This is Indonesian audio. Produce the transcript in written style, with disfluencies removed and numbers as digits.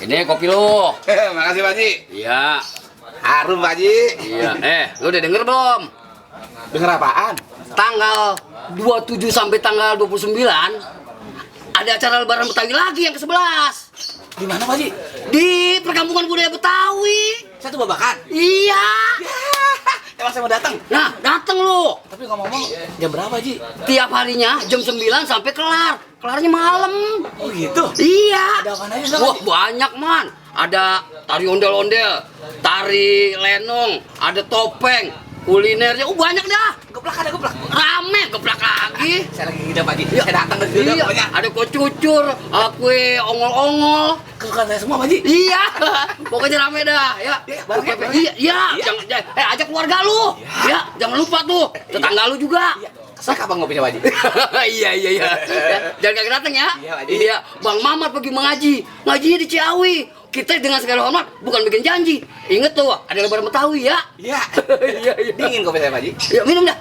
Ini kopi lu. Makasih Pak Haji. Iya. Harum Pak Haji. Iya. Lu udah denger belum? Denger apaan? Tanggal 27 sampai tanggal 29 ada acara lebaran Betawi lagi yang ke-11. Di mana Pak Haji? Di perkampungan budaya Betawi. Saya tuh babakan. Iya. Emang saya mau datang. Nah, dateng lu. Tapi ngomong-ngomong, jam berapa Haji? Tiap harinya jam 9 sampai kelar. Kelarnya malam. Oh gitu? Iya. Ada apaan aja Wah, banyak man. Ada tari ondel-ondel, tari lenong, ada topeng, kulinernya. Banyak dah. Geplak ada geplak. Rame, geplak lagi. Saya lagi ngidam Pak Haji. Iya. Saya datang dari dulu Iya. pokoknya. Ada kue cucur, kue ongol-ongol. Kesukaan saya semua Pak Haji. Iya, pokoknya rame dah, ya. Iya, bareng ya, bareng. Iya, iya. Iya. Jangan, ajak keluarga lu. Ya, jangan lupa tuh, tetangga lu juga. Iya. Saya kapan ngopinya Pak Haji? Iya, iya, iya. Ya, jangan kagak dateng ya. Iya, Pak Haji. Iya, Bang Mamat pergi mengaji. Ngajinya di Ciawi. Kita dengan segala hormat bukan bikin janji. Ingat tuh, ada lebaran Betawi ya. Iya. Iya, iya. Dingin kopi saya Pak Haji. Yuk minum dah.